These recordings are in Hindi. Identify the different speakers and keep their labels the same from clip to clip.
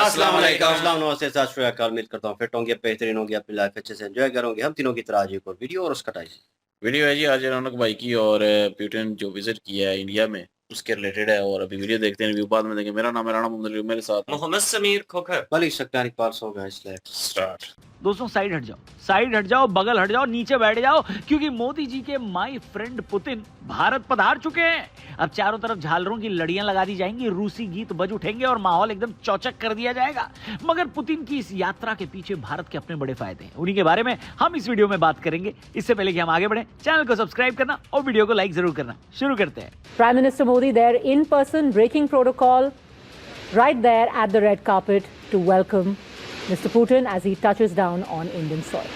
Speaker 1: अस्सलाम वालेकुम, नमस्ते, सत श्री अकाल। उम्मीद करता हूँ फिट होंगे, बेहतरीन होंगे, अपनी लाइफ अच्छे से एंजॉय करोगे। हम तीनों की तरह आज एक और वीडियो और उसका टाइटल
Speaker 2: वीडियो है जी आज रौनक भाई की और पुतिन जो विजिट किया है इंडिया में उसके रिलेटेड है। और अभी वीडियो देखते हैं, रिव्यू बाद में देंगे। मेरा नाम है राणा मोहम्मद, मेरे साथ
Speaker 1: मोहम्मद समीर खोखर मलिक सकतार इकबाल सो गया, इसलिए
Speaker 2: स्टार्ट।
Speaker 3: दोस्तों साइड हट जाओ, बगल हट जाओ, नीचे बैठ जाओ, क्योंकि मोदी जी के माय फ्रेंड पुतिन भारत पधार चुके हैं। अब चारों तरफ झालरों की लड़ियां लगा दी जाएंगी, रूसी गीत बज उठेंगे और माहौल एकदम चौचक कर दिया जाएगा। मगर पुतिन की इस यात्रा के पीछे भारत के अपने बड़े फायदे हैं, उन्हीं के बारे में हम इस वीडियो में बात करेंगे। इससे पहले कि हम आगे बढ़े, चैनल को सब्सक्राइब करना और वीडियो को लाइक जरूर करना। शुरू करते हैं।
Speaker 4: Prime Minister Modi there in person, breaking protocol, right there at the red carpet to welcome Mr. Putin as he touches down on Indian soil.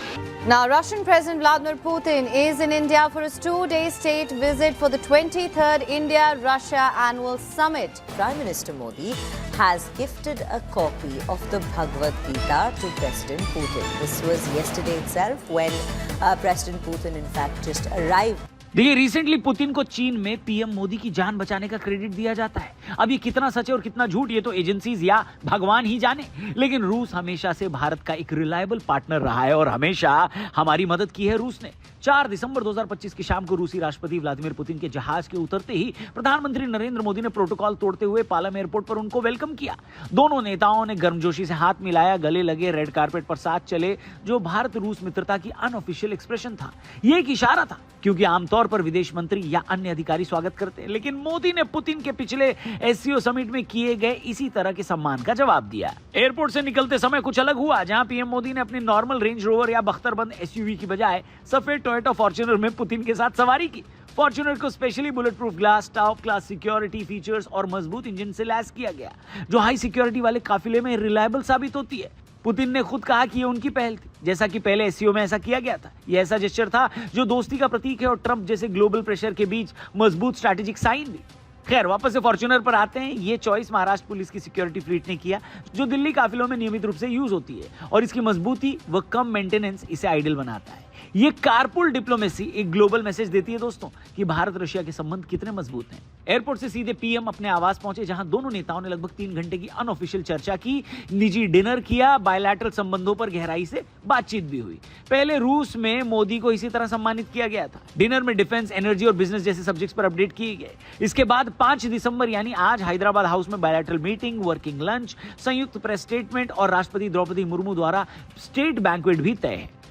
Speaker 5: Now, Russian President Vladimir Putin is in India for his two-day state visit for the 23rd India-Russia Annual Summit. Prime Minister Modi has gifted a copy of the Bhagavad Gita to President Putin. This was yesterday itself when President Putin, in fact, just arrived.
Speaker 3: देखिए, रिसेंटली पुतिन को चीन में पीएम मोदी की जान बचाने का क्रेडिट दिया जाता है। अब ये कितना सच है और कितना झूठ, ये तो एजेंसीज या भगवान ही जाने। लेकिन रूस हमेशा से भारत का एक रिलायबल पार्टनर रहा है और हमेशा हमारी मदद की है रूस ने। 4 दिसंबर 2025 की शाम को रूसी राष्ट्रपति व्लादिमीर पुतिन के जहाज के उतरते ही प्रधानमंत्री नरेंद्र मोदी ने प्रोटोकॉल तोड़ते हुए पालम एयरपोर्ट पर उनको वेलकम किया। दोनों नेताओं ने गर्मजोशी से हाथ मिलाया, गले लगे, रेड कारपेट पर साथ चले, जो भारत रूस मित्रता की अनऑफिशियल एक्सप्रेशन था। ये एक इशारा था, क्योंकि आमतौर पर विदेश मंत्री या अन्य अधिकारी स्वागत करते हैं, लेकिन मोदी ने पुतिन के पिछले एससीओ समिट में किए गए इसी तरह के सम्मान का जवाब दिया। एयरपोर्ट से निकलते समय कुछ अलग हुआ, जहां पीएम मोदी ने अपनी नॉर्मल रेंज रोवर या बख्तरबंद एसयूवी की बजाय सफेद टोयोटा फॉर्च्यूनर में पुतिन के साथ सवारी की। फॉर्च्यूनर को specially bullet proof glass, top class security features और मजबूत इंजन से लैस किया गया, जो हाई सिक्योरिटी वाले काफिले में रिलायबल साबित होती है। पुतिन ने खुद कहा कि ये उनकी पहल थी, जैसा कि पहले एससीओ में ऐसा किया गया था। ये ऐसा जेस्चर था जो दोस्ती का प्रतीक है और ट्रंप जैसे ग्लोबल प्रेशर के बीच मजबूत स्ट्रैटेजिक साइन भी। खैर, वापस से फॉर्च्यूनर पर आते हैं। ये चॉइस महाराष्ट्र पुलिस की सिक्योरिटी फ्लीट ने किया, जो दिल्ली काफिलों में नियमित रूप से यूज होती है, और इसकी मजबूती व कम मेंटेनेंस इसे आइडियल बनाता है। ये कारपूल डिप्लोमेसी एक ग्लोबल मैसेज देती है दोस्तों कि भारत रशिया के संबंध कितने मजबूत हैं। एयरपोर्ट से सीधे पीएम अपने आवास पहुंचे, जहां दोनों नेताओं ने लगभग 3 घंटे की अनऑफिशियल चर्चा की, निजी डिनर किया, बायलैटरल संबंधों पर गहराई से बातचीत भी हुई। पहले रूस में मोदी को इसी तरह सम्मानित किया गया था। डिनर में डिफेंस, एनर्जी और बिजनेस जैसे सब्जेक्ट्स पर अपडेट किए गए। इसके बाद 5 दिसंबर यानी आज हैदराबाद हाउस में बायलैटरल मीटिंग, वर्किंग लंच, संयुक्त प्रेस स्टेटमेंट और राष्ट्रपति द्रौपदी मुर्मू द्वारा स्टेट बैंक्वेट भी तय है।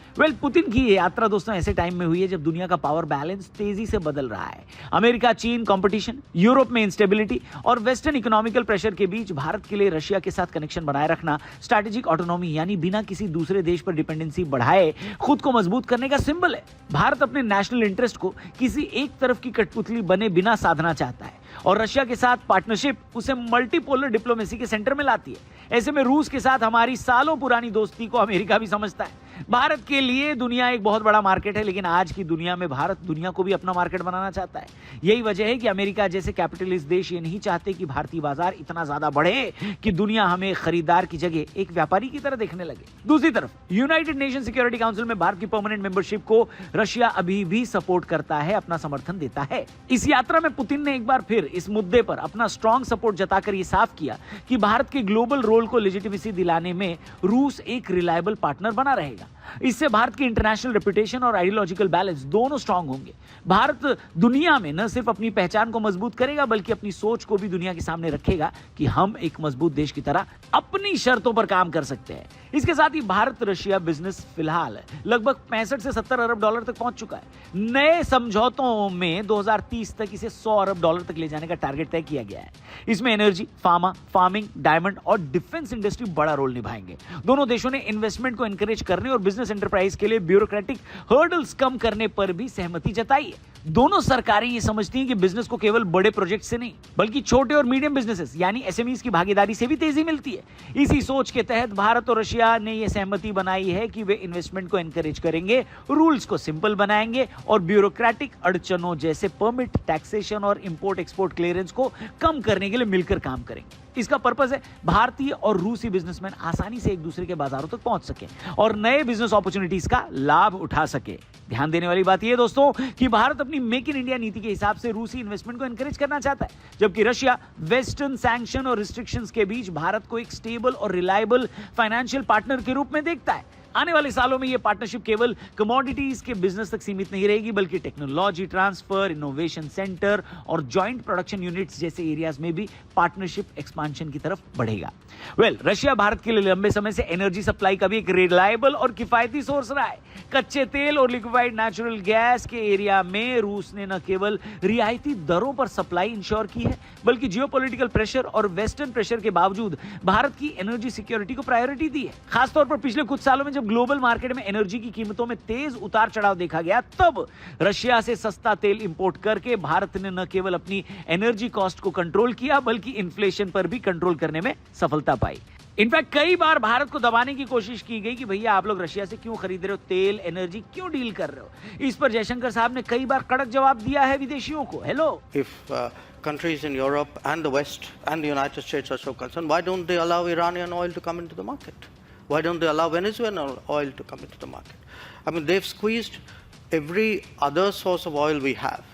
Speaker 3: पुतिन की ये यात्रा दोस्तों ऐसे टाइम में हुई है जब दुनिया का पावर बैलेंस तेजी से बदल रहा है। अमेरिका चीन कंपटीशन, यूरोप में इंस्टेबिलिटी और वेस्टर्न इकोनॉमिकल प्रेशर के बीच भारत के लिए रशिया के साथ कनेक्शन बनाए रखना स्ट्रैटेजिक ऑटोनॉमी यानी बिना किसी दूसरे देश पर डिपेंडेंसी बढ़ाए खुद को मजबूत करने का सिंबल है। भारत अपने नेशनल इंटरेस्ट को किसी एक तरफ की कठपुतली बने बिना साधना चाहता है, और रशिया के साथ पार्टनरशिप उसे मल्टीपोलर डिप्लोमेसी के सेंटर में लाती है। ऐसे में रूस के साथ हमारी सालों पुरानी दोस्ती को अमेरिका भी समझता है। भारत के लिए दुनिया एक बहुत बड़ा मार्केट है, लेकिन आज की दुनिया में भारत दुनिया को भी अपना मार्केट बनाना चाहता है। यही वजह है कि अमेरिका जैसे कैपिटलिस्ट देश ये नहीं चाहते कि भारतीय बाजार इतना ज्यादा बढ़े कि दुनिया हमें खरीदार की जगह एक व्यापारी की तरह देखने लगे। दूसरी तरफ यूनाइटेड नेशन सिक्योरिटी काउंसिल में भारत की परमानेंट मेंबरशिप को रशिया अभी भी सपोर्ट करता है, अपना समर्थन देता है। इस यात्रा में पुतिन ने एक बार फिर इस मुद्दे पर अपना स्ट्रॉन्ग सपोर्ट जताकर यह साफ किया कि भारत के ग्लोबल रोल को लेजिटिमेसी दिलाने में रूस एक रिलायबल पार्टनर बना रहेगा। इससे भारत की इंटरनेशनल रेपुटेशन और आइडियोलॉजिकल बैलेंस दोनों स्ट्रांग होंगे। भारत दुनिया में न सिर्फ अपनी पहचान को मजबूत करेगा, बल्कि अपनी सोच को भी दुनिया के सामने रखेगा कि हम एक मजबूत देश की तरह अपनी शर्तों पर काम कर सकते हैं। इसके साथ ही भारत रशिया बिजनेस फिलहाल लगभग 65 से 70 अरब डॉलर तक पहुंच चुका है। नए समझौतों में 2030 तक इसे 100 अरब डॉलर तक ले जाने का टारगेट तय किया गया है। इसमें एनर्जी, फार्मा, फार्मिंग, डायमंड और डिफेंस इंडस्ट्री बड़ा रोल निभाएंगे। दोनों देशों ने इन्वेस्टमेंट को एनकरेज करने और बिजनेस एंटरप्राइज के लिए ब्यूरोक्रेटिक हर्डल्स कम करने पर भी सहमति जताई है। दोनों सरकारें ये समझती हैं कि बिजनेस को केवल बड़े प्रोजेक्ट से नहीं, बल्कि छोटे और मीडियम बिजनेसेस यानी एसएमईज की भागीदारी से भी तेजी मिलती है। इसी सोच के तहत भारत और रशिया ने यह सहमति बनाई है कि वे इन्वेस्टमेंट को एनकरेज करेंगे, रूल्स को सिंपल बनाएंगे और ब्यूरोक्रेटिक अड़चनों जैसे परमिट, टैक्सेशन और इंपोर्ट एक्सपोर्ट क्लियरेंस को कम करने के लिए मिलकर काम करेंगे। इसका पर्पस है भारतीय और रूसी बिजनेसमैन आसानी से एक दूसरे के बाजारों तक पहुंच सके और नए बिजनेस अपॉर्चुनिटीज का लाभ उठा सके। ध्यान देने वाली बात यह दोस्तों कि भारत अपनी मेक इन इंडिया नीति के हिसाब से रूसी इन्वेस्टमेंट को एनकरेज करना चाहता है, जबकि रशिया वेस्टर्न सैंक्शन और रिस्ट्रिक्शंस के बीच भारत को एक स्टेबल और रिलायबल फाइनेंशियल पार्टनर के रूप में देखता है। आने वाले सालों में यह पार्टनरशिप केवल कमोडिटीज के बिजनेस तक सीमित नहीं रहेगी, बल्कि टेक्नोलॉजी ट्रांसफर, इनोवेशन सेंटर और जॉइंट प्रोडक्शन यूनिट्स जैसे एरियाज में भी पार्टनरशिप एक्सपांशन की तरफ बढ़ेगा। रशिया भारत के लिए लंबे समय से एनर्जी सप्लाई का भी एक रिलायबल और किफायती सोर्स रहा है। कच्चे तेल और लिक्विफाइड नेचुरल गैस के एरिया में रूस ने न केवल रियायती दरों पर सप्लाई इंश्योर की है, बल्कि जियोपॉलिटिकल प्रेशर और वेस्टर्न प्रेशर के बावजूद भारत की एनर्जी सिक्योरिटी को प्रायोरिटी दी है। खासतौर पर पिछले कुछ सालों में जब ग्लोबल मार्केट में एनर्जी की कीमतों में तेज उतार चढ़ाव देखा गया, तब रशिया से सस्ता तेल इंपोर्ट करके भारत ने न केवल अपनी एनर्जी कॉस्ट को कंट्रोल किया, बल्कि इन्फ्लेशन पर भी कंट्रोल करने में सफलता पाई। इनफैक्ट कई बार भारत को दबाने की कोशिश की गई कि भैया आप लोग रशिया से क्यों खरीद रहे हो तेल, एनर्जी क्यों डील कर रहे हो। इस पर जयशंकर साहब ने कई बार कड़क जवाब दिया है विदेशियों को। Hello,
Speaker 6: If countries in Europe and the West and the United States are so concerned, why don't they allow Iranian oil to come into the market? Why don't they allow Venezuelan oil to come into the market? I mean, they've squeezed every other source of oil we have,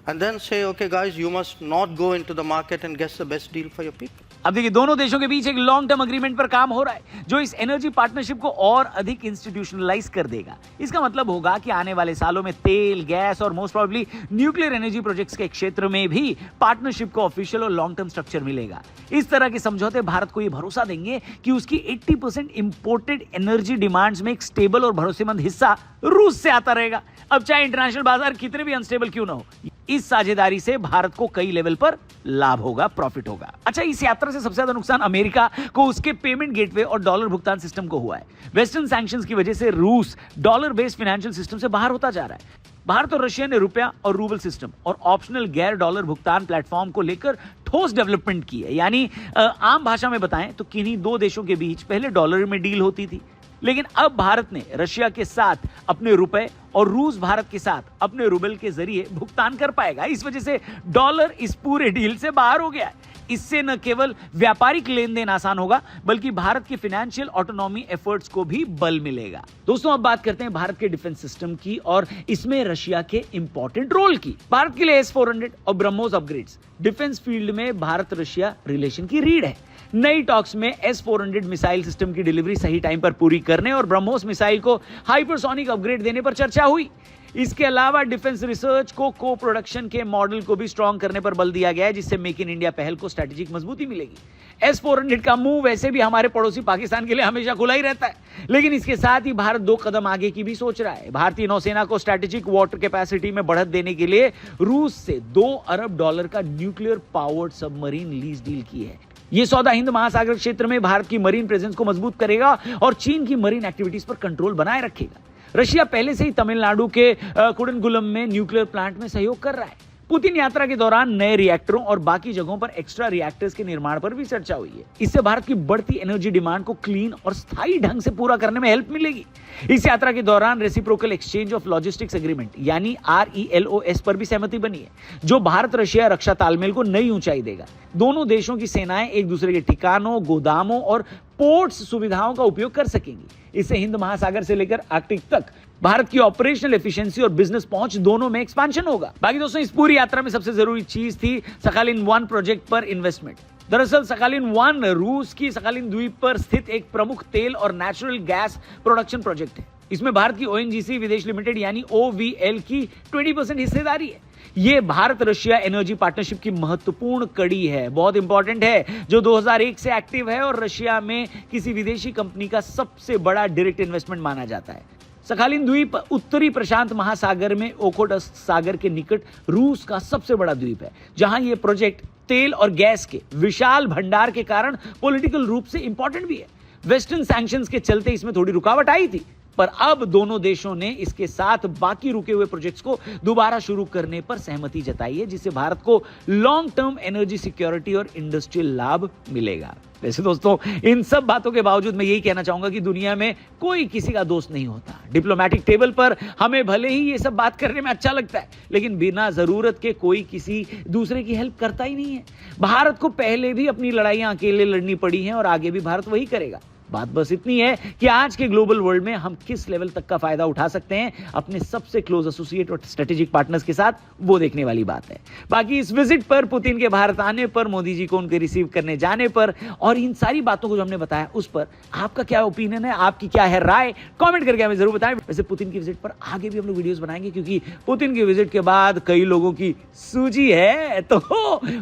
Speaker 6: and then say, okay guys, you must not go into the market and get the best deal for your people.
Speaker 3: अब देखिए दोनों देशों के बीच एक लॉन्ग टर्म अग्रीमेंट पर काम हो रहा है जो इस एनर्जी पार्टनरशिप को और अधिक इंस्टीट्यूशनलाइज कर देगा। इसका मतलब होगा कि आने वाले सालों में तेल, गैस और most probably nuclear energy projects के क्षेत्र में भी पार्टनरशिप को ऑफिशियल और लॉन्ग टर्म स्ट्रक्चर मिलेगा। इस तरह के समझौते भारत को यह भरोसा देंगे कि उसकी 80% इंपोर्टेड एनर्जी डिमांड्स में एक स्टेबल और भरोसेमंद हिस्सा रूस से आता रहेगा। अब चाहे इंटरनेशनल बाजार कितने भी अनस्टेबल क्यों ना हो, इस साझेदारी से भारत को कई लेवल पर लाभ होगा, प्रॉफिट होगा। अच्छा, इस यात्रा से सबसे ज्यादा नुकसान अमेरिका को उसके पेमेंट गेटवे और डॉलर भुगतान सिस्टम को हुआ है। वेस्टर्न सैंक्शंस की वजह से रूस डॉलर बेस्ड फाइनेंशियल सिस्टम से बाहर होता जा रहा है। भारत और रशिया ने रुपया और रूबल सिस्टम और ऑप्शनल गैर डॉलर भुगतान प्लेटफॉर्म को लेकर ठोस डेवलपमेंट की है। यानी आम भाषा में बताएं तो किन्हीं दो देशों के बीच पहले डॉलर में डील होती थी, लेकिन अब भारत ने रशिया के साथ अपने रुपए और रूस भारत के साथ अपने रूबल के जरिए भुगतान कर पाएगा। इस वजह से डॉलर इस पूरे डील से बाहर हो गया है। इससे न केवल व्यापारिक लेन देन आसान होगा, बल्कि भारत की फाइनेंशियल ऑटोनॉमी एफर्ट्स को भी बल मिलेगा। दोस्तों, अब बात करते हैं भारत के डिफेंस सिस्टम की और इसमें रशिया के इंपॉर्टेंट रोल की। भारत के लिए S-400 और ब्रह्मोस अपग्रेड्स डिफेंस फील्ड में भारत रशिया रिलेशन की रीढ़ है। नई टॉक्स में S-400 मिसाइल सिस्टम की डिलीवरी सही टाइम पर पूरी करने और ब्रह्मोस मिसाइल को हाइपरसोनिक अपग्रेड देने पर चर्चा हुई। इसके अलावा डिफेंस रिसर्च को को प्रोडक्शन के मॉडल को भी स्ट्रॉन्ग करने पर बल दिया गया है, जिससे मेक इन इंडिया पहल को स्ट्रेटेजिक मजबूती मिलेगी। S-400 का मुंह वैसे भी हमारे पड़ोसी पाकिस्तान के लिए हमेशा खुला ही रहता है, लेकिन इसके साथ ही भारत 2 कदम आगे की भी सोच रहा है। भारतीय नौसेना को स्ट्रेटेजिक वाटर कैपेसिटी में बढ़त देने के लिए रूस से $2 अरब का nuclear powered submarine lease deal की है। यह सौदा हिंद महासागर क्षेत्र में भारत की मरीन प्रेजेंस को मजबूत करेगा और चीन की मरीन एक्टिविटीज पर कंट्रोल बनाए रखेगा। रशिया पहले से ही तमिलनाडु के कुडनगुलम में न्यूक्लियर प्लांट में सहयोग कर रहा है। पुतिन यात्रा के दौरान नए रिएक्टरों और बाकी जगहों पर एक्स्ट्रा रिएक्टर्स के निर्माण पर भी चर्चा हुई है। इससे भारत की बढ़ती एनर्जी डिमांड को क्लीन और स्थायी ढंग से पूरा करने में हेल्प मिलेगी। इस यात्रा के दौरान reciprocal exchange of logistics agreement यानी RELOS पर भी सहमति बनी है, जो भारत रशिया रक्षा तालमेल को नई ऊंचाई देगा। दोनों देशों की सेनाएं एक दूसरे के ठिकानों, गोदामों और पोर्ट्स सुविधाओं का उपयोग कर सकेंगी। इससे हिंद महासागर से लेकर आर्कटिक तक भारत की ऑपरेशनल एफिशिएंसी और बिजनेस पहुंच दोनों में एक्सपेंशन होगा। बाकी दोस्तों, इस पूरी यात्रा में सबसे जरूरी चीज थी सखालिन-1 प्रोजेक्ट पर इन्वेस्टमेंट। दरअसल सखालिन-1 रूस की सखालिन द्वीप पर स्थित एक प्रमुख तेल और नेचुरल गैस प्रोडक्शन प्रोजेक्ट है। इसमें भारत की ONGC विदेश लिमिटेड यानी OVL की 20% हिस्सेदारी है। ये भारत रशिया एनर्जी पार्टनरशिप की महत्वपूर्ण कड़ी है, बहुत इंपॉर्टेंट है, जो 2001 से एक्टिव है और रशिया में किसी विदेशी कंपनी का सबसे बड़ा डायरेक्ट इन्वेस्टमेंट माना जाता है। सखालिन द्वीप उत्तरी प्रशांत महासागर में ओखोटस्क सागर के निकट रूस का सबसे बड़ा द्वीप है, जहां यह प्रोजेक्ट तेल और गैस के विशाल भंडार के कारण पॉलिटिकल रूप से इंपॉर्टेंट भी है। वेस्टर्न सैंक्शंस के चलते इसमें थोड़ी रुकावट आई थी, पर अब दोनों देशों ने इसके साथ बाकी रुके हुए प्रोजेक्ट्स को दोबारा शुरू करने पर सहमति जताई है, जिससे भारत को लॉन्ग टर्म एनर्जी सिक्योरिटी और इंडस्ट्रियल लाभ मिलेगा। वैसे दोस्तों, इन सब बातों के बावजूद मैं यही कहना चाहूंगा कि दुनिया में कोई किसी का दोस्त नहीं होता। डिप्लोमेटिक टेबल पर हमें भले ही ये सब बात करने में अच्छा लगता है, लेकिन बिना जरूरत के कोई किसी दूसरे की हेल्प करता ही नहीं है। भारत को पहले भी अपनी लड़ाइयां अकेले लड़नी पड़ी हैं और आगे भी भारत वही करेगा। बात बस इतनी है कि आज के ग्लोबल वर्ल्ड में हम किस लेवल तक का फायदा उठा सकते हैं अपने सबसे क्लोज एसोसिएट और स्ट्रेटेजिक पार्टनर्स के साथ, वो देखने वाली बात है। बाकी इस विजिट पर, पुतिन के भारत आने पर, मोदी जी को उनके रिसीव करने जाने पर और इन सारी बातों को जो हमने बताया उस पर आपका क्या ओपिनियन है, आपकी क्या है राय, कॉमेंट करके हमें जरूर बताएं। वैसे पुतिन की विजिट पर आगे भी हम लोग वीडियोस बनाएंगे, क्योंकि पुतिन की विजिट के बाद कई लोगों की सूजी है, तो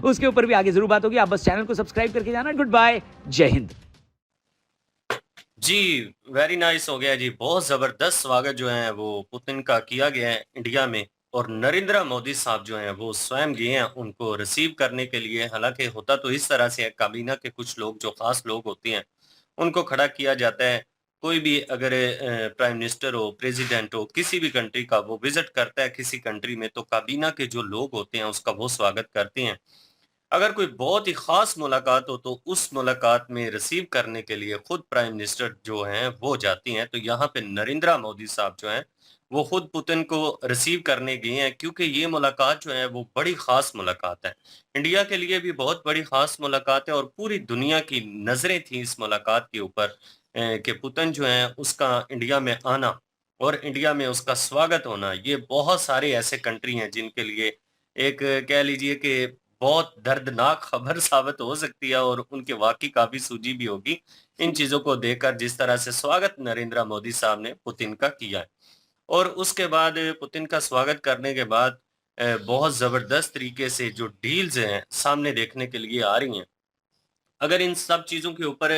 Speaker 3: उसके ऊपर भी आगे जरूर बात होगी। आप बस चैनल को सब्सक्राइब करके जाना। गुड बाय, जय हिंद
Speaker 1: जी। वेरी नाइस हो गया जी। बहुत जबरदस्त स्वागत जो है वो पुतिन का किया गया है इंडिया में, और नरेंद्र मोदी साहब जो हैं वो स्वयं गए हैं उनको रिसीव करने के लिए। हालांकि होता तो इस तरह से है, काबीना के कुछ लोग जो खास लोग होते हैं उनको खड़ा किया जाता है। कोई भी अगर प्राइम मिनिस्टर हो, प्रेसिडेंट हो, किसी भी कंट्री का वो विजिट करता है किसी कंट्री में, तो काबीना के जो लोग होते हैं उसका वो स्वागत करते हैं। अगर कोई बहुत ही खास मुलाकात हो तो उस मुलाकात में रिसीव करने के लिए खुद प्राइम मिनिस्टर जो हैं वो जाती हैं। तो यहाँ पे नरेंद्र मोदी साहब जो हैं वो खुद पुतिन को रिसीव करने गए हैं, क्योंकि ये मुलाकात जो है वो बड़ी खास मुलाकात है। इंडिया के लिए भी बहुत बड़ी खास मुलाकात है और पूरी दुनिया की नजरें थी इस मुलाकात के ऊपर कि पुतिन जो है उसका इंडिया में आना और इंडिया में उसका स्वागत होना। ये बहुत सारे ऐसे कंट्री हैं जिनके लिए एक कह लीजिए कि बहुत दर्दनाक खबर साबित हो सकती है, और उनके वाकई काफी सूझी भी होगी इन चीजों को देखकर, जिस तरह से स्वागत नरेंद्र मोदी साहब ने पुतिन का किया है। और उसके बाद पुतिन का स्वागत करने के बाद बहुत जबरदस्त तरीके से जो डील्स हैं सामने देखने के लिए आ रही हैं। अगर इन सब चीजों के ऊपर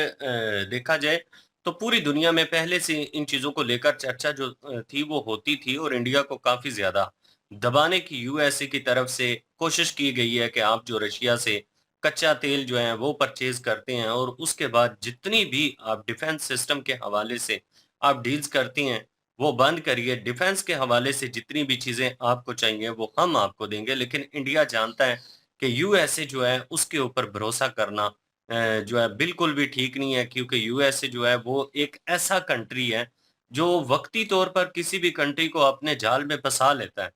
Speaker 1: देखा जाए तो पूरी दुनिया में पहले से इन चीजों को लेकर चर्चा जो थी वो होती थी, और इंडिया को काफी ज्यादा दबाने की यूएसए की तरफ से कोशिश की गई है कि आप जो रशिया से कच्चा तेल जो है वो परचेज करते हैं और उसके बाद जितनी भी आप डिफेंस सिस्टम के हवाले से आप डील्स करती हैं वो बंद करिए। डिफेंस के हवाले से जितनी भी चीजें आपको चाहिए वो हम आपको देंगे। लेकिन इंडिया जानता है कि यूएसए जो है उसके ऊपर भरोसा करना जो है बिल्कुल भी ठीक नहीं है, क्योंकि यूएसए जो है वो एक ऐसा कंट्री है जो वक्ती तौर पर किसी भी कंट्री को अपने जाल में फंसा लेता है,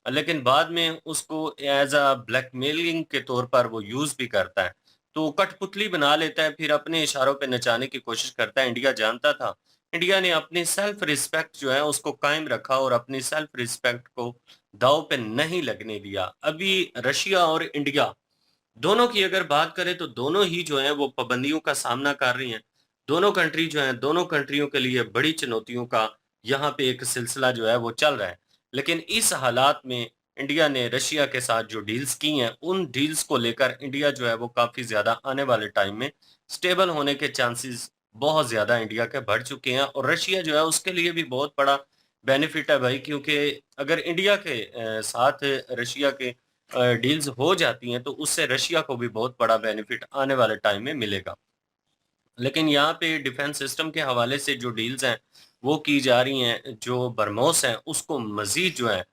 Speaker 1: लेकिन बाद में उसको एज अ ब्लैकमेलिंग के तौर पर वो यूज भी करता है। तो कठपुतली बना लेता है, फिर अपने इशारों पे नचाने की कोशिश करता है। इंडिया जानता था, इंडिया ने अपनी सेल्फ रिस्पेक्ट जो है उसको कायम रखा और अपनी सेल्फ रिस्पेक्ट को दांव पे नहीं लगने दिया। अभी रशिया और इंडिया दोनों की अगर बात करें तो दोनों ही जो है वो पाबंदियों का सामना कर रही हैं। दोनों कंट्री जो है, दोनों कंट्रियों के लिए बड़ी चुनौतियों का यहाँ पे एक सिलसिला जो है वो चल रहा है। लेकिन इस हालात में इंडिया ने रशिया के साथ जो डील्स की हैं उन डील्स को लेकर इंडिया जो है वो काफी ज्यादा आने वाले टाइम में स्टेबल होने के चांसेस बहुत ज्यादा इंडिया के बढ़ चुके हैं, और रशिया जो है उसके लिए भी बहुत बड़ा बेनिफिट है भाई, क्योंकि अगर इंडिया के साथ रशिया के डील्स हो जाती हैं तो उससे रशिया को भी बहुत बड़ा बेनिफिट आने वाले टाइम में मिलेगा। लेकिन यहाँ पे डिफेंस सिस्टम के हवाले से जो डील्स हैं वो की जा रही हैं, जो बरमोस है उसको मजीद जो है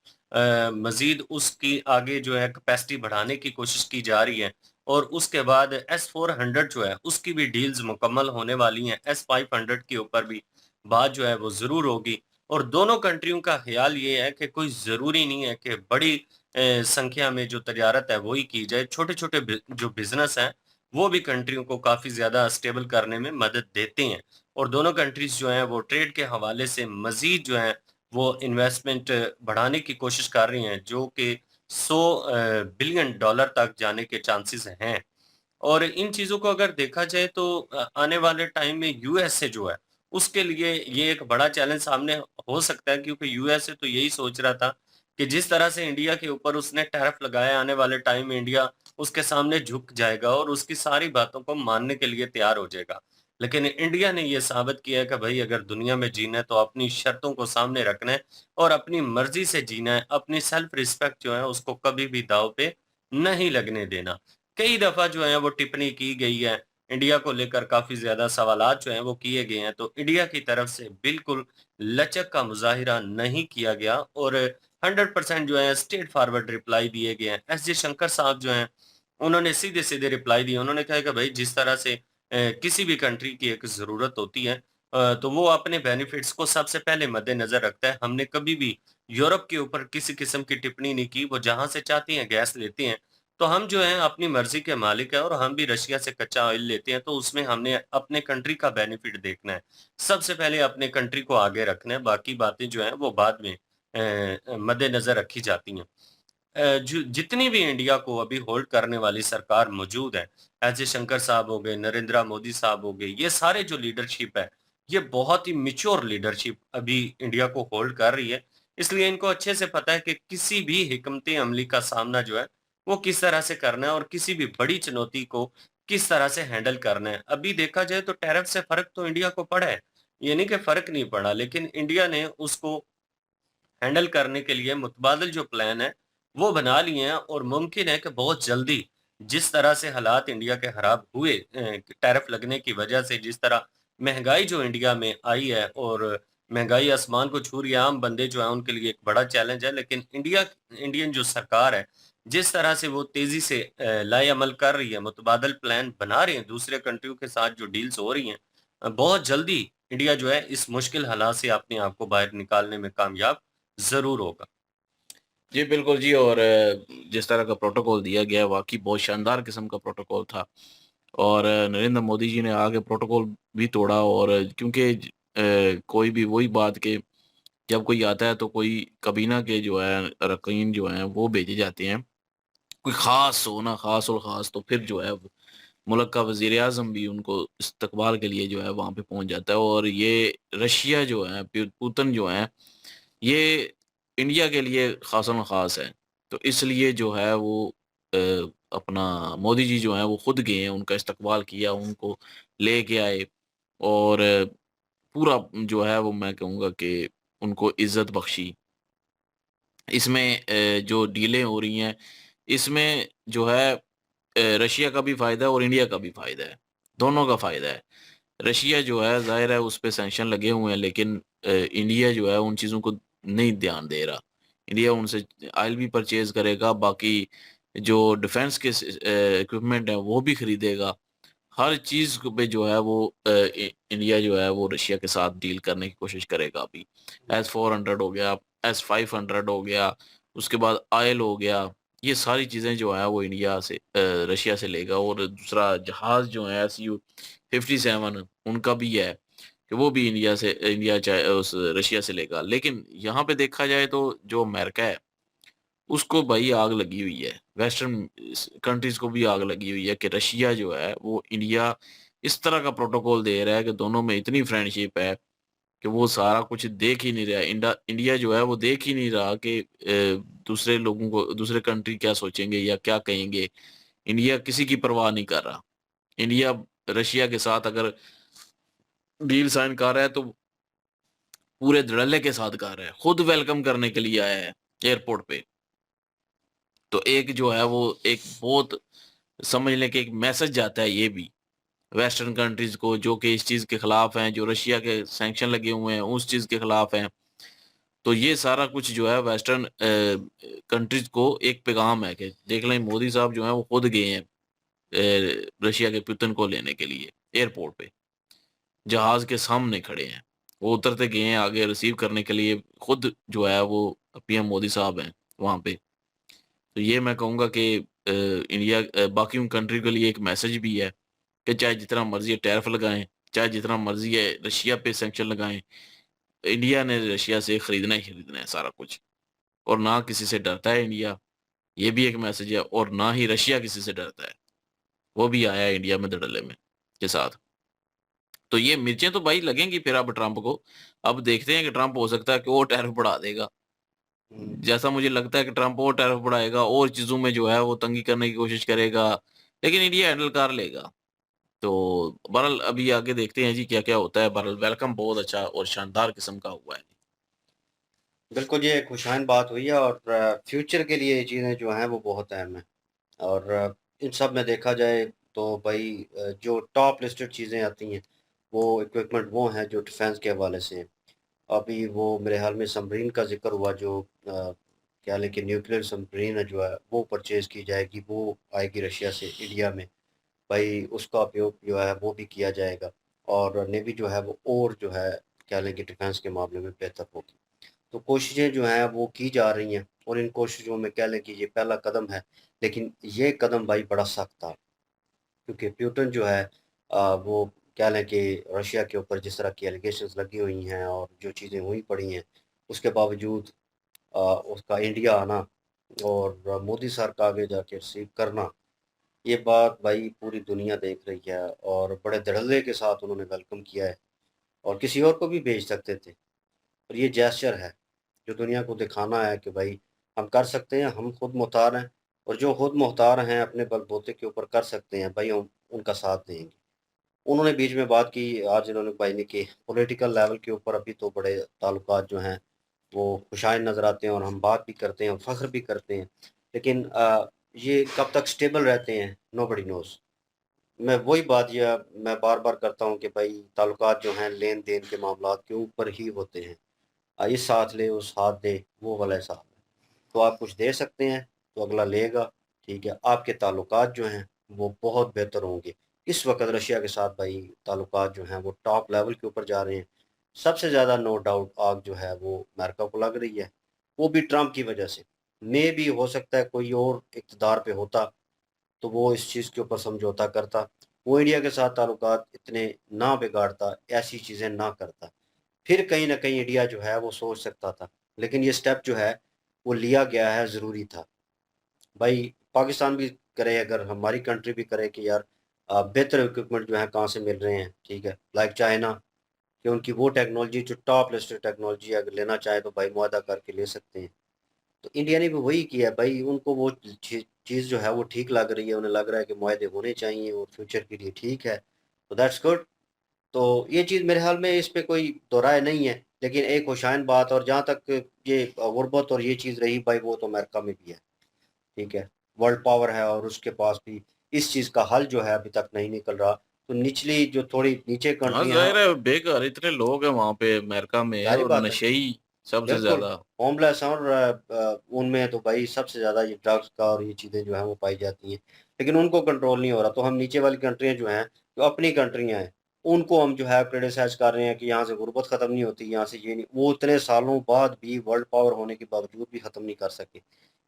Speaker 1: मजीद उसकी आगे जो है कैपेसिटी बढ़ाने की कोशिश की जा रही है, और उसके बाद S-400 जो है उसकी भी डील्स मुकम्मल होने वाली हैं। S-500 के ऊपर भी बात जो है वो ज़रूर होगी, और दोनों कंट्रियों का ख्याल ये है कि कोई ज़रूरी नहीं है कि बड़ी संख्या में जो तजारत है वही की जाए। छोटे छोटे जो बिजनेस हैं वो भी कंट्रियों को काफ़ी ज़्यादा स्टेबल करने में मदद देते हैं, और दोनों कंट्रीज जो हैं वो ट्रेड के हवाले से मज़ीद जो है वो इन्वेस्टमेंट बढ़ाने की कोशिश कर रही हैं, जो कि 100 बिलियन डॉलर तक जाने के चांसेस हैं। और इन चीज़ों को अगर देखा जाए तो आने वाले टाइम में यूएसए जो है उसके लिए ये एक बड़ा चैलेंज सामने हो सकता है, क्योंकि यूएसए तो यही सोच रहा था कि जिस तरह से इंडिया के ऊपर उसने टैरिफ लगाया, आने वाले टाइम में इंडिया उसके सामने झुक जाएगा और उसकी सारी बातों को मानने के लिए तैयार हो जाएगा। लेकिन इंडिया ने ये साबित किया है कि भाई अगर दुनिया में जीना है तो अपनी शर्तों को सामने रखना है और अपनी मर्जी से जीना है। अपनी सेल्फ रिस्पेक्ट जो है उसको कभी भी दाव पे नहीं लगने देना। कई दफा जो है वो टिप्पणी की गई है इंडिया को लेकर काफी ज्यादा सवालात जो हैं वो किए गए हैं, तो इंडिया की तरफ से बिल्कुल लचक का मुजाहिरा नहीं किया गया और 100% जो है स्ट्रेट फॉरवर्ड रिप्लाई दिए गए हैं। एस जे शंकर साहब जो हैं उन्होंने सीधे सीधे रिप्लाई दिए। उन्होंने कहा कि भाई जिस तरह से किसी भी कंट्री की एक जरूरत होती है तो वो अपने बेनिफिट्स को सबसे पहले मद्देनजर रखता है। हमने कभी भी यूरोप के ऊपर किसी किस्म की टिप्पणी नहीं की। वो जहां से चाहती हैं गैस लेती हैं, तो हम जो हैं अपनी मर्जी के मालिक हैं और हम भी रशिया से कच्चा ऑयल लेते हैं, तो उसमें हमने अपने कंट्री का बेनिफिट देखना है। सबसे पहले अपने कंट्री को आगे रखना है, बाकी बातें जो हैं वो बाद में मद्देनजर रखी जाती हैं। जितनी भी इंडिया को अभी होल्ड करने वाली सरकार मौजूद है, एस जयशंकर साहब हो गए, नरेंद्र मोदी साहब हो गए, ये सारे जो लीडरशिप है, ये बहुत ही मैच्योर लीडरशिप अभी इंडिया को होल्ड कर रही है। इसलिए इनको अच्छे से पता है कि किसी भी हिकमत अमली का सामना जो है वो किस तरह से करना है और किसी भी बड़ी चुनौती को किस तरह से हैंडल करना है। अभी देखा जाए तो टैरिफ से फर्क तो इंडिया को पड़ा है, ये नहीं कि फर्क नहीं पड़ा, लेकिन इंडिया ने उसको हैंडल करने के लिए मुतबादल जो प्लान है वो बना लिए हैं और मुमकिन है कि बहुत जल्दी जिस तरह से हालात इंडिया के खराब हुए टैरिफ लगने की वजह से, जिस तरह महंगाई जो इंडिया में आई है और महंगाई आसमान को छू रही है, आम बंदे जो है उनके लिए एक बड़ा चैलेंज है। लेकिन इंडियन जो सरकार है जिस तरह से वो तेजी से लाए अमल कर रही है, मुतबादल प्लान बना रहे हैं दूसरे कंट्रियों के साथ जो डील्स हो रही हैं, बहुत जल्दी इंडिया जो है इस मुश्किल हालात से अपने आप को बाहर निकालने में कामयाब जरूर होगा।
Speaker 2: जी बिल्कुल जी। और जिस तरह का प्रोटोकॉल दिया गया वाकई बहुत शानदार किस्म का प्रोटोकॉल था। और नरेंद्र मोदी जी ने आगे प्रोटोकॉल भी तोड़ा। और क्योंकि कोई भी वही बात के जब कोई आता है तो कोई कबीना के जो है अरकान जो हैं वो भेजे जाते हैं, कोई ख़ास हो ना, ख़ास और ख़ास, तो फिर जो है मुल्क का वज़ीर-ए-आज़म भी उनको इस्तकबाल के लिए जो है वहाँ पे पहुँच जाता है। और ये रशिया जो है पुतिन जो हैं ये इंडिया के लिए ख़ासम ख़ास है। तो इसलिए जो है वो अ, अपना मोदी जी जो हैं वो खुद गए हैं, उनका इस्तकबाल किया, उनको लेके आए। और पूरा जो है वो मैं कहूँगा कि उनको इज़्ज़त बख्शी। इसमें जो डीलें हो रही हैं, इसमें जो है रशिया का भी फ़ायदा है और इंडिया का भी फ़ायदा है, दोनों का फ़ायदा है। रशिया जो है ज़ाहिर है उस पे सैंक्शन लगे हुए हैं, लेकिन इंडिया जो है उन चीज़ों को नहीं ध्यान दे रहा। इंडिया उनसे ऑयल भी परचेज़ करेगा, बाकी जो डिफेंस के इक्विपमेंट हैं वो भी खरीदेगा। हर चीज़ पे जो है वो इंडिया जो है वो रशिया के साथ डील करने की कोशिश करेगा अभी। एस-400 हो गया, एस-500 हो गया, उसके बाद ऑयल हो गया, ये सारी चीज़ें जो हैं वो इंडिया से रशिया से लेगा। और दूसरा जहाज़ जो है Su-57 उनका भी है कि वो भी इंडिया चाहे उस रशिया से लेगा। लेकिन यहाँ पे देखा जाए तो जो अमेरिका है उसको भाई आग लगी हुई है, वेस्टर्न कंट्रीज़ को भी आग लगी हुई है कि रशिया जो है वो इंडिया इस तरह का प्रोटोकॉल दे रहा है कि दोनों में इतनी फ्रेंडशिप है कि वो सारा कुछ देख ही नहीं रहा है। इंडिया जो है वो देख ही नहीं रहा कि दूसरे लोगों को, दूसरे कंट्री क्या सोचेंगे या क्या कहेंगे। इंडिया किसी की परवाह नहीं कर रहा। इंडिया रशिया के साथ अगर डील साइन कर रहा है तो पूरे धड़ल्ले के साथ कर रहा है, खुद वेलकम करने के लिए आया है एयरपोर्ट पे। तो एक जो है वो एक बहुत समझ लें कि एक मैसेज जाता है ये भी वेस्टर्न कंट्रीज़ को, जो कि इस चीज़ के खिलाफ हैं, जो रशिया के सैंक्शन लगे हुए हैं उस चीज़ के खिलाफ हैं। तो ये सारा कुछ जो है वेस्टर्न कंट्रीज़ को एक पैगाम है कि देख लें मोदी साहब जो हैं वो खुद गए हैं रशिया के पुतिन को लेने के लिए एयरपोर्ट पे, जहाज़ के सामने खड़े हैं। वो उतरते गए हैं आगे रिसीव करने के लिए, खुद जो है वो पीएम मोदी साहब हैं वहाँ पे। तो ये मैं कहूँगा कि इंडिया बाकी उन कंट्री के लिए एक मैसेज भी है कि चाहे जितना मर्ज़ी है टैरिफ लगाएँ, चाहे जितना मर्ज़ी है रशिया पे सैंक्शन लगाएँ, इंडिया ने रशिया से खरीदना ही खरीदना है सारा कुछ। और ना किसी से डरता है इंडिया, ये भी एक मैसेज है। और ना ही रशिया किसी से डरता है, वो भी आया है इंडिया में धड़ल्ले में के साथ। तो ये मिर्चें तो भाई लगेंगी फिर अब ट्रंप को। अब देखते हैं कि ट्रंप हो सकता है कि और टैरिफ बढ़ा देगा। जैसा मुझे लगता है कि ट्रंप और टैरिफ बढ़ाएगा और चीज़ों में जो है वो तंगी करने की कोशिश करेगा, लेकिन इंडिया हैंडल कर लेगा। तो बहरहाल अभी आगे देखते हैं जी क्या-क्या होता है। बहरहाल वेलकम बहुत अच्छा और शानदार किस्म का हुआ है।
Speaker 7: बिल्कुल, ये खुशहाल बात हुई है और फ्यूचर के लिए ये चीज़ें जो हैं वो बहुत अहम हैं और इन सब में देखा जाए तो भाई जो टॉप लिस्टेड चीज़ें आती हैं वो इक्विपमेंट वो हैं जो डिफेंस के हवाले से हैं। अभी वो मेरे ख्याल में सबमरीन का ज़िक्र हुआ जो क्या लेकिन न्यूक्लियर सबमरीन है जो है वो परचेज़ की जाएगी, वो आएगी रशिया से इंडिया में। भाई उसका उपयोग जो है वो भी किया जाएगा और नेवी जो है वो और जो है क्या लें कि डिफेंस के मामले में बेहतर होगी। तो कोशिशें जो हैं वो की जा रही हैं और इन कोशिशों में कह लें कि ये पहला कदम है, लेकिन ये कदम भाई बड़ा सख्त था क्योंकि प्यूटन जो है वो कह लें कि रशिया के ऊपर जिस तरह की एलिगेशंस लगी हुई हैं और जो चीज़ें हुई पड़ी हैं, उसके बावजूद उसका इंडिया आना और मोदी सर का आगे जाके रिसीव करना, ये बात भाई पूरी दुनिया देख रही है और बड़े धड़ल्ले के साथ उन्होंने वेलकम किया है और किसी और को भी भेज सकते थे। और ये जेस्चर है, जो दुनिया को दिखाना है कि भाई हम कर सकते हैं, हम खुद मुख्तार हैं और जो खुद मुख्तार हैं अपने बलबूते के ऊपर कर सकते हैं, भाई हम उनका साथ देंगे। उन्होंने बीच में बात की, आज इन्होंने भाई ने कि पॉलिटिकल लेवल के ऊपर अभी तो बड़े ताल्लुकात जो हैं वो खुशाइन नज़र आते हैं और हम बात भी करते हैं, फ़ख्र भी करते हैं। लेकिन ये कब तक स्टेबल रहते हैं, नोबडी नोज़। मैं वही बात या मैं बार-बार करता हूँ कि भाई ताल्लुकात जो हैं लेन-देन के मामलात के ऊपर ही होते हैं। इस साथ ले, उस हाथ दे, वो वाला हिसाब है। तो आप कुछ दे सकते हैं, तो अगला लेगा, ठीक है। आपके ताल्लुकात जो हैं, वो बहुत बेहतर होंगे। इस वक़्त रशिया के साथ भाई ताल्लुकात जो हैं, वो टॉप लेवल के ऊपर जा रहे हैं। सबसे ज़्यादा नो डाउट आग जो है, वो अमेरिका को लग रही है, वो भी ट्रंप की वजह से। मेबी हो सकता है कोई और इक़्तिदार पे होता, तो वो इस चीज़ के ऊपर समझौता करता। वो इंडिया के साथ ताल्लुकात इतने ना बिगाड़ता, ऐसी चीज़ें ना करता। फिर कहीं न कहीं इंडिया जो है वो सोच सकता था। लेकिन ये स्टेप जो है वो लिया गया है, ज़रूरी था। भाई पाकिस्तान भी करे, अगर हमारी कंट्री भी करे कि यार बेहतर इक्विपमेंट जो है कहाँ से मिल रहे हैं, ठीक है। लाइक चाइना कि उनकी वो टेक्नोलॉजी जो टॉप लिस्टेड टेक्नोलॉजी अगर लेना चाहें तो भाई मुआहदा करके ले सकते हैं। तो इंडिया ने भी वही किया है भाई, उनको वो चीज़ जो है वो ठीक लग रही है, उन्हें लग रहा है कि मुआहदे होने चाहिए और फ्यूचर के लिए ठीक है। तो दैट्स गुड। तो ये चीज़ मेरे ख़्याल में इस पे कोई दो राय नहीं है, लेकिन एक हुसैन बात और जहाँ तक ये गुर्बत और ये चीज़ रही भाई वो तो अमेरिका में भी है, ठीक है? वर्ल्ड पावर है और उसके पास भी इस चीज़ का हल जो है अभी तक नहीं निकल रहा। तो निचली जो थोड़ी नीचे
Speaker 2: हाँ,
Speaker 7: कंट्रियाँ हैं,
Speaker 2: ज़ाहिर है बेघर इतने लोग हैं वहाँ पे अमेरिका में
Speaker 7: ज़ाहिर-सी
Speaker 2: और
Speaker 7: बात है,
Speaker 2: नशेई सबसे
Speaker 7: बिल्कुल,
Speaker 2: ज़्यादा।
Speaker 7: होमलेस और उनमें तो भाई सबसे ज़्यादा ये ड्रग्स का और ये चीज़ें जो हैं वो पाई जाती हैं। लेकिन उनको कंट्रोल नहीं हो रहा, तो हम नीचे वाली कंट्रियाँ जो हैं, जो अपनी कंट्रियाँ हैं, उनको हम जो है क्रिटिसाइज़ कर रहे हैं कि यहाँ से गुर्बत ख़त्म नहीं होती, यहाँ से ये नहीं, वो इतने सालों बाद भी वर्ल्ड पावर होने के बावजूद भी ख़त्म नहीं कर सके।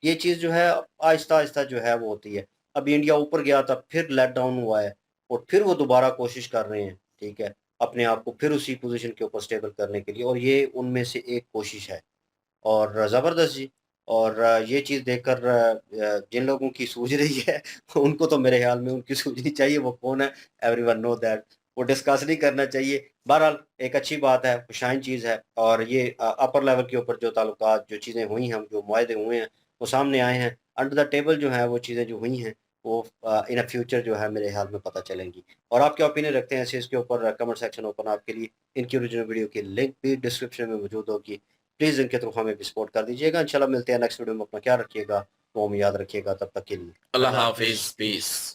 Speaker 7: ये चीज़ जो है आहिस्ता-आहिस्ता जो है वो होती है। अब इंडिया ऊपर गया था, फिर लेट डाउन हुआ है और फिर वो दोबारा कोशिश कर रहे हैं, ठीक है? अपने आप को फिर उसी पोज़ीशन के ऊपर स्टेबल करने के लिए और ये उनमें से एक कोशिश है। और ज़बरदस्त जी। और ये चीज़ देखकर जिन लोगों की सूझ रही है उनको तो मेरे ख़्याल में उनकी सूझनी चाहिए, वो कौन है? Everyone know that. वो डिस्कस नहीं करना चाहिए। बहरहाल एक अच्छी बात है, खुशाइन चीज़ है और ये अपर लेवल के ऊपर जो ताल्लुकात, जो चीज़ें हुई हैं, जो मुआहदे हुए हैं, वो सामने आए हैं। अंडर द टेबल जो है वो चीज़ें जो हुई हैं, वो इन फ्यूचर जो है मेरे ख़्याल में पता चलेंगी। और आप क्या ओपिनियन रखते हैं ऐसे इसके ऊपर? कमेंट सेक्शन ओपन आपके लिए। इनकी ओरिजिनल वीडियो की लिंक भी डिस्क्रिप्शन में मौजूद होगी। प्लीज़ इनके थ्रू हमें भी सपोर्ट कर दीजिएगा। इंशाल्लाह मिलते हैं नेक्स्ट वीडियो में। अपना ख्याल रखिएगा, दुआ में याद रखिएगा। तब तक के लिए
Speaker 2: अल्लाह
Speaker 7: अल्लाह हाफ़िज़।
Speaker 2: हाफ़िज़, पीस।